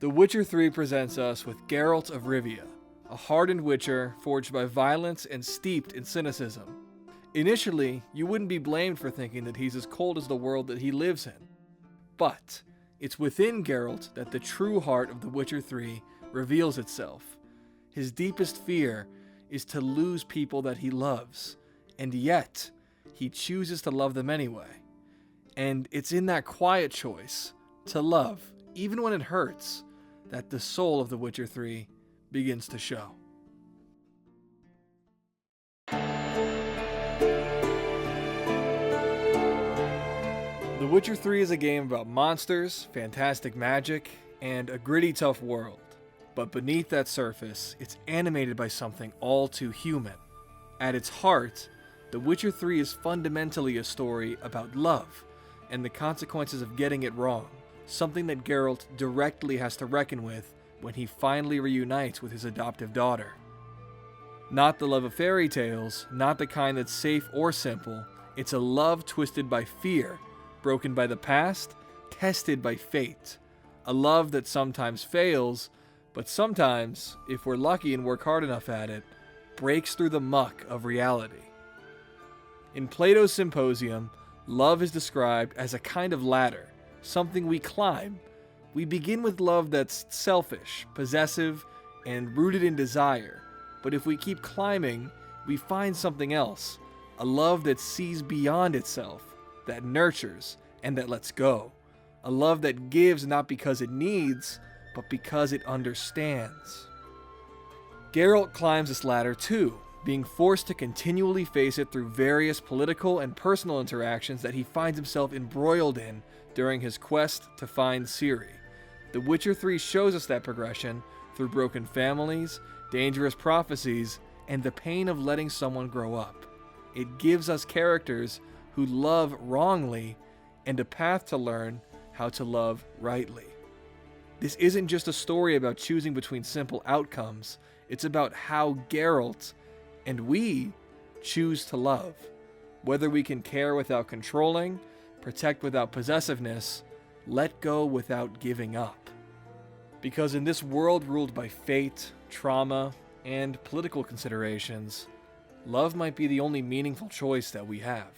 The Witcher 3 presents us with Geralt of Rivia, a hardened witcher forged by violence and steeped in cynicism. Initially, you wouldn't be blamed for thinking that he's as cold as the world that he lives in. But it's within Geralt that the true heart of The Witcher 3 reveals itself. His deepest fear is to lose people that he loves, and yet he chooses to love them anyway. And it's in that quiet choice to love, even when it hurts, that the soul of The Witcher 3 begins to show. The Witcher 3 is a game about monsters, fantastic magic, and a gritty, tough world. But beneath that surface, it's animated by something all too human. At its heart, The Witcher 3 is fundamentally a story about love and the consequences of getting it wrong, something that Geralt directly has to reckon with when he finally reunites with his adoptive daughter. Not the love of fairy tales, not the kind that's safe or simple. It's a love twisted by fear, broken by the past, tested by fate. A love that sometimes fails, but sometimes, if we're lucky and work hard enough at it, breaks through the muck of reality. In Plato's Symposium, love is described as a kind of ladder, something we climb. We begin with love that's selfish, possessive, and rooted in desire. But if we keep climbing, we find something else, a love that sees beyond itself, that nurtures, and that lets go. A love that gives not because it needs, but because it understands. Geralt climbs this ladder too, being forced to continually face it through various political and personal interactions that he finds himself embroiled in during his quest to find Ciri. The Witcher 3 shows us that progression through broken families, dangerous prophecies, and the pain of letting someone grow up. It gives us characters who love wrongly and a path to learn how to love rightly. This isn't just a story about choosing between simple outcomes. It's about how Geralt and we choose to love. Whether we can care without controlling, protect without possessiveness, let go without giving up. Because in this world ruled by fate, trauma, and political considerations, love might be the only meaningful choice that we have.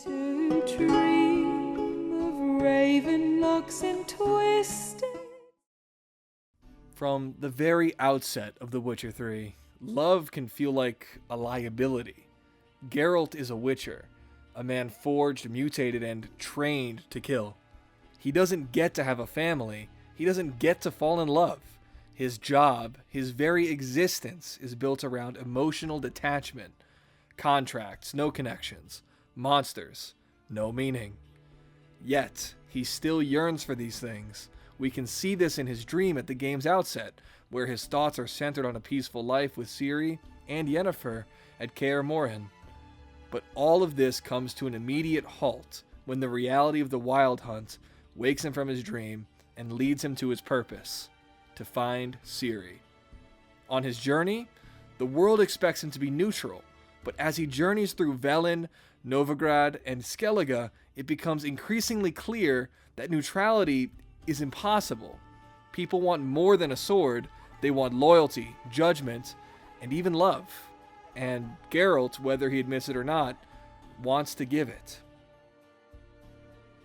To dream of raven locks and twisted. From the very outset of The Witcher 3, love can feel like a liability. Geralt is a witcher, a man forged, mutated, and trained to kill. He doesn't get to have a family. He doesn't get to fall in love. His job, his very existence, is built around emotional detachment. Contracts, no connections. Monsters, no meaning. Yet, he still yearns for these things. We can see this in his dream at the game's outset, where his thoughts are centered on a peaceful life with Ciri and Yennefer at Kaer Morhen. But all of this comes to an immediate halt when the reality of the Wild Hunt wakes him from his dream and leads him to his purpose, to find Ciri. On his journey, the world expects him to be neutral, but as he journeys through Velen, Novigrad, and Skellige, it becomes increasingly clear that neutrality is impossible. People want more than a sword. They want loyalty, judgment, and even love. And Geralt, whether he admits it or not, wants to give it.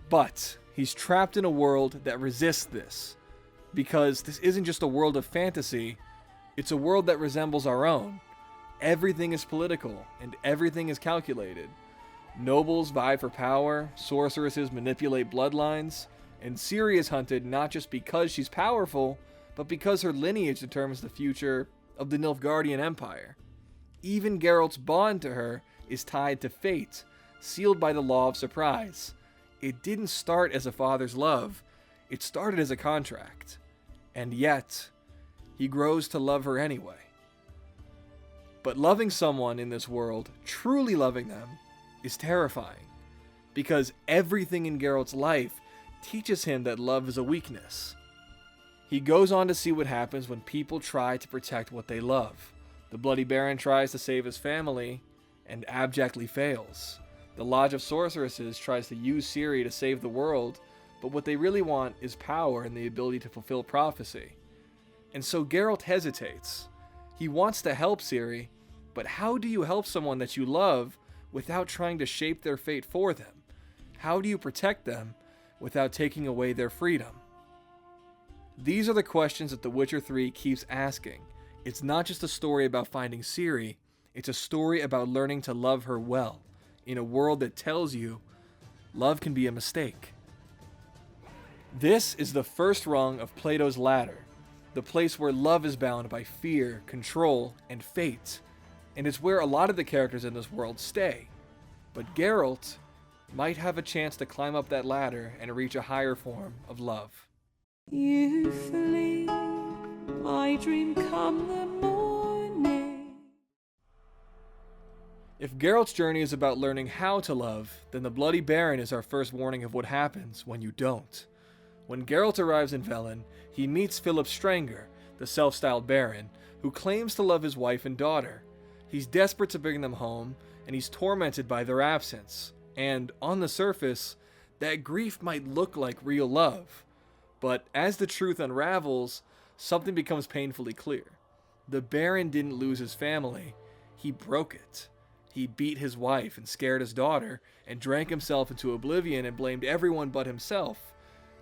But he's trapped in a world that resists this, because this isn't just a world of fantasy, it's a world that resembles our own. Everything is political, and everything is calculated. Nobles vie for power, sorceresses manipulate bloodlines, and Ciri is hunted not just because she's powerful, but because her lineage determines the future of the Nilfgaardian Empire. Even Geralt's bond to her is tied to fate, sealed by the law of surprise. It didn't start as a father's love, it started as a contract. And yet, he grows to love her anyway. But loving someone in this world, truly loving them, is terrifying. Because everything in Geralt's life teaches him that love is a weakness. He goes on to see what happens when people try to protect what they love. The Bloody Baron tries to save his family, and abjectly fails. The Lodge of Sorceresses tries to use Ciri to save the world, but what they really want is power and the ability to fulfill prophecy. And so Geralt hesitates. He wants to help Ciri, but how do you help someone that you love without trying to shape their fate for them? How do you protect them without taking away their freedom? These are the questions that The Witcher 3 keeps asking. It's not just a story about finding Ciri, it's a story about learning to love her well, in a world that tells you love can be a mistake. This is the first rung of Plato's ladder, the place where love is bound by fear, control, and fate, and it's where a lot of the characters in this world stay. But Geralt might have a chance to climb up that ladder and reach a higher form of love. You flee, my dream come the morning. If Geralt's journey is about learning how to love, then the Bloody Baron is our first warning of what happens when you don't. When Geralt arrives in Velen, he meets Philip Stranger, the self-styled Baron, who claims to love his wife and daughter. He's desperate to bring them home, and he's tormented by their absence. And, on the surface, that grief might look like real love. But as the truth unravels, something becomes painfully clear. The Baron didn't lose his family, he broke it. He beat his wife and scared his daughter, and drank himself into oblivion and blamed everyone but himself.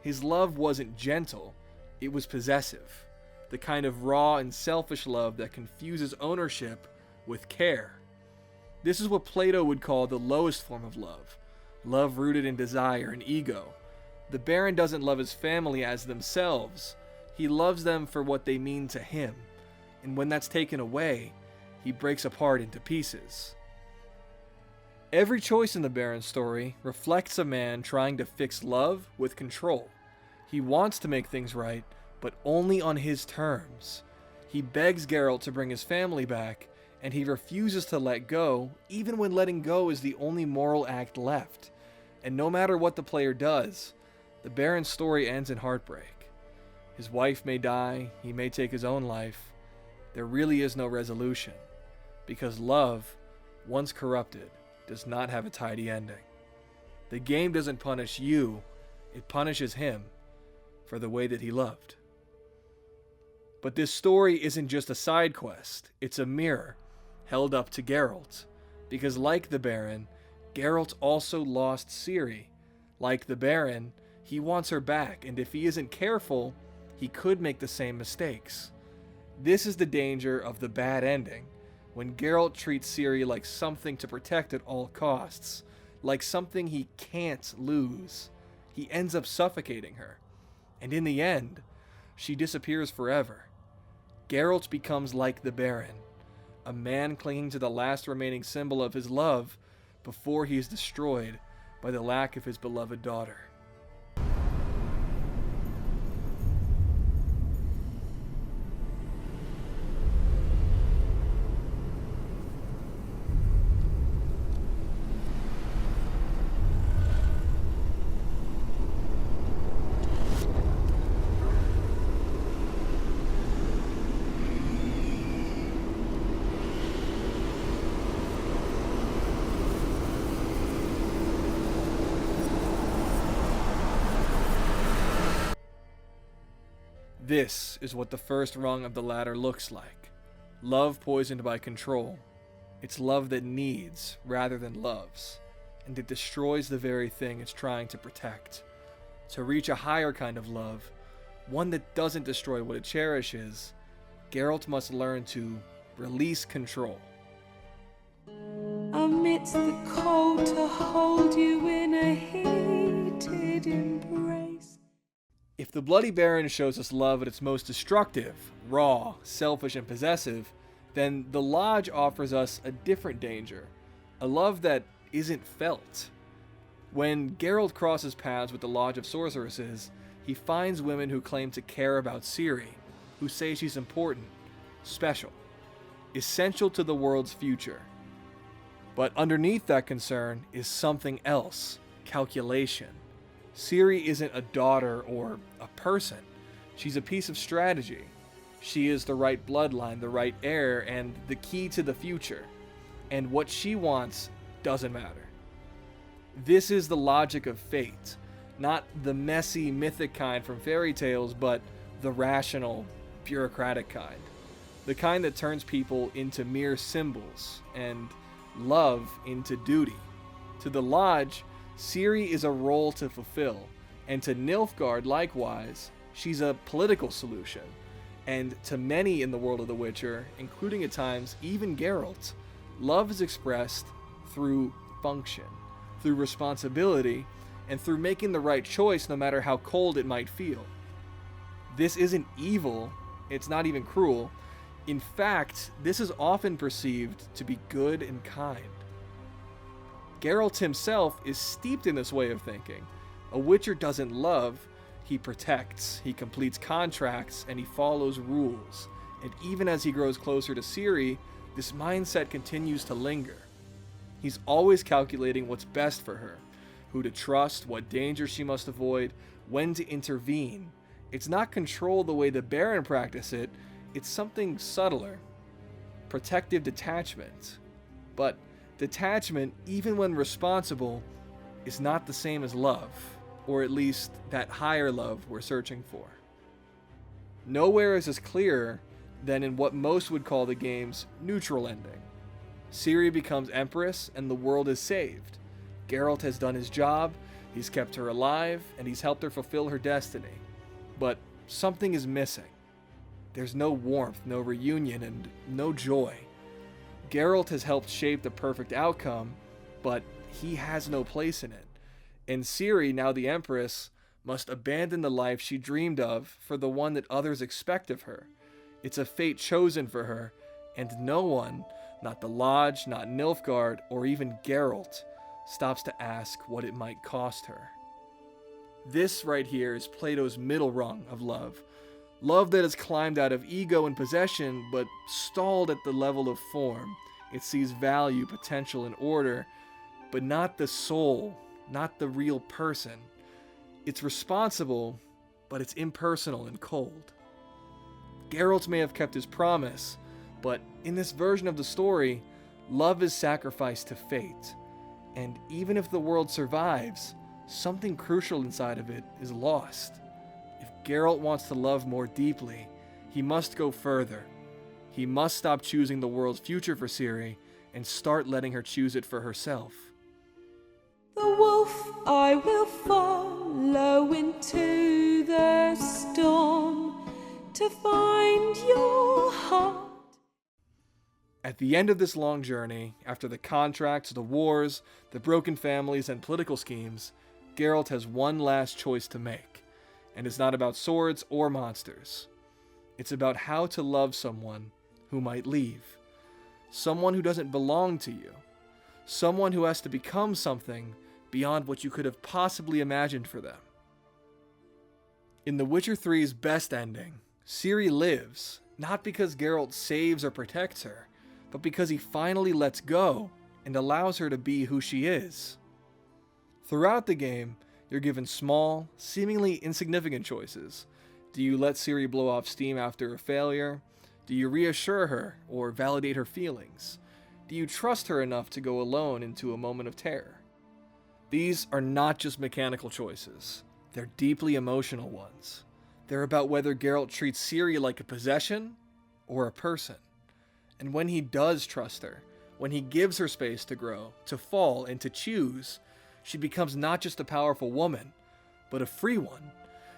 His love wasn't gentle, it was possessive. The kind of raw and selfish love that confuses ownership with care. This is what Plato would call the lowest form of love. Love rooted in desire and ego. The Baron doesn't love his family as themselves. He loves them for what they mean to him. And when that's taken away, he breaks apart into pieces. Every choice in the Baron's story reflects a man trying to fix love with control. He wants to make things right, but only on his terms. He begs Geralt to bring his family back, and he refuses to let go, even when letting go is the only moral act left. And no matter what the player does, the Baron's story ends in heartbreak. His wife may die, he may take his own life. There really is no resolution, because love, once corrupted, does not have a tidy ending. The game doesn't punish you, it punishes him for the way that he loved. But this story isn't just a side quest, it's a mirror held up to Geralt, because like the Baron, Geralt also lost Ciri. Like the Baron, he wants her back, and if he isn't careful, he could make the same mistakes. This is the danger of the bad ending, when Geralt treats Ciri like something to protect at all costs, like something he can't lose. He ends up suffocating her, and in the end, she disappears forever. Geralt becomes like the Baron, a man clinging to the last remaining symbol of his love before he is destroyed by the lack of his beloved daughter. This is what the first rung of the ladder looks like. Love poisoned by control. It's love that needs rather than loves, and it destroys the very thing it's trying to protect. To reach a higher kind of love, one that doesn't destroy what it cherishes, Geralt must learn to release control. Amidst the cold to hold you in a heated embrace. If the Bloody Baron shows us love at its most destructive, raw, selfish, and possessive, then the Lodge offers us a different danger, a love that isn't felt. When Geralt crosses paths with the Lodge of Sorceresses, he finds women who claim to care about Ciri, who say she's important, special, essential to the world's future. But underneath that concern is something else, calculation. Ciri isn't a daughter or a person. She's a piece of strategy. She is the right bloodline, the right heir, and the key to the future. And what she wants doesn't matter. This is the logic of fate. Not the messy, mythic kind from fairy tales, but the rational, bureaucratic kind. The kind that turns people into mere symbols, and love into duty. To the Lodge, Ciri is a role to fulfill, and to Nilfgaard, likewise, she's a political solution. And to many in the world of The Witcher, including at times even Geralt, love is expressed through function, through responsibility, and through making the right choice no matter how cold it might feel. This isn't evil, it's not even cruel. In fact, this is often perceived to be good and kind. Geralt himself is steeped in this way of thinking. A Witcher doesn't love, he protects, he completes contracts, and he follows rules. And even as he grows closer to Ciri, this mindset continues to linger. He's always calculating what's best for her, who to trust, what danger she must avoid, when to intervene. It's not control the way the Baron practice it, it's something subtler. Protective detachment. But detachment, even when responsible, is not the same as love, or at least that higher love we're searching for. Nowhere is this clearer than in what most would call the game's neutral ending. Ciri becomes Empress and the world is saved. Geralt has done his job, he's kept her alive, and he's helped her fulfill her destiny. But something is missing. There's no warmth, no reunion, and no joy. Geralt has helped shape the perfect outcome, but he has no place in it. And Ciri, now the Empress, must abandon the life she dreamed of for the one that others expect of her. It's a fate chosen for her, and no one, not the Lodge, not Nilfgaard, or even Geralt, stops to ask what it might cost her. This right here is Plato's middle rung of love. Love that has climbed out of ego and possession, but stalled at the level of form. It sees value, potential, and order, but not the soul, not the real person. It's responsible, but it's impersonal and cold. Geralt may have kept his promise, but in this version of the story, love is sacrificed to fate. And even if the world survives, something crucial inside of it is lost. If Geralt wants to love more deeply, he must go further. He must stop choosing the world's future for Ciri and start letting her choose it for herself. The wolf I will follow into the storm to find your heart. At the end of this long journey, after the contracts, the wars, the broken families, and political schemes, Geralt has one last choice to make. And it's not about swords or monsters. It's about how to love someone who might leave. Someone who doesn't belong to you. Someone who has to become something beyond what you could have possibly imagined for them. In The Witcher 3's best ending, Ciri lives, not because Geralt saves or protects her, but because he finally lets go and allows her to be who she is. Throughout the game, you're given small, seemingly insignificant choices. Do you let Ciri blow off steam after a failure? Do you reassure her or validate her feelings? Do you trust her enough to go alone into a moment of terror? These are not just mechanical choices. They're deeply emotional ones. They're about whether Geralt treats Ciri like a possession or a person. And when he does trust her, when he gives her space to grow, to fall, and to choose, she becomes not just a powerful woman, but a free one.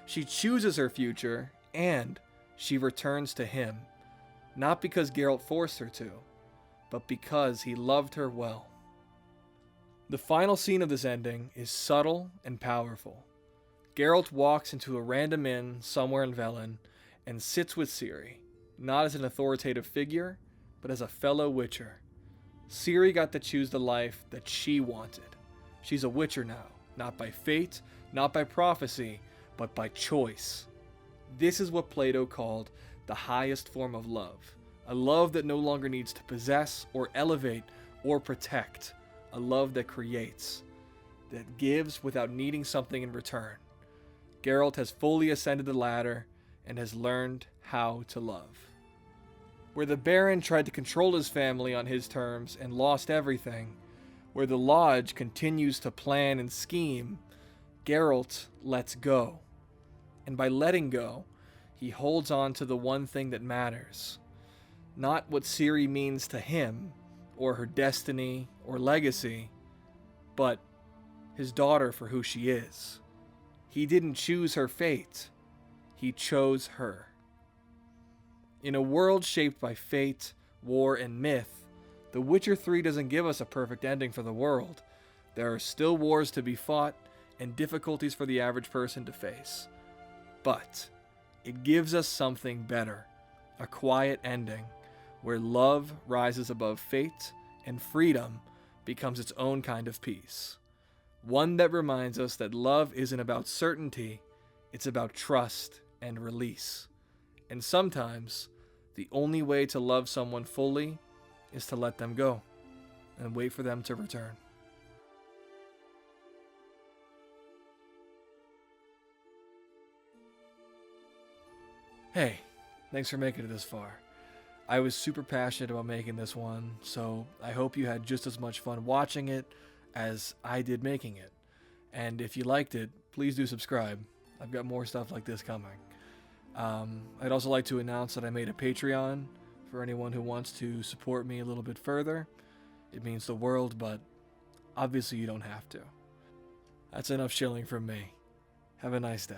She chooses her future, and she returns to him. Not because Geralt forced her to, but because he loved her well. The final scene of this ending is subtle and powerful. Geralt walks into a random inn somewhere in Velen and sits with Ciri, not as an authoritative figure, but as a fellow Witcher. Ciri got to choose the life that she wanted. She's a Witcher now, not by fate, not by prophecy, but by choice. This is what Plato called the highest form of love, a love that no longer needs to possess or elevate or protect, a love that creates, that gives without needing something in return. Geralt has fully ascended the ladder and has learned how to love. Where the Baron tried to control his family on his terms and lost everything, where the Lodge continues to plan and scheme, Geralt lets go. And by letting go, he holds on to the one thing that matters. Not what Ciri means to him, or her destiny, or legacy, but his daughter for who she is. He didn't choose her fate, he chose her. In a world shaped by fate, war, and myth, The Witcher 3 doesn't give us a perfect ending for the world. There are still wars to be fought and difficulties for the average person to face. But it gives us something better, a quiet ending where love rises above fate and freedom becomes its own kind of peace. One that reminds us that love isn't about certainty, it's about trust and release. And sometimes, the only way to love someone fully is to let them go and wait for them to return. Hey, thanks for making it this far. I was super passionate about making this one, so I hope you had just as much fun watching it as I did making it. And if you liked it, please do subscribe. I've got more stuff like this coming. I'd also like to announce that I made a Patreon for anyone who wants to support me a little bit further. It means the world, but obviously you don't have to. That's enough shilling from me. Have a nice day.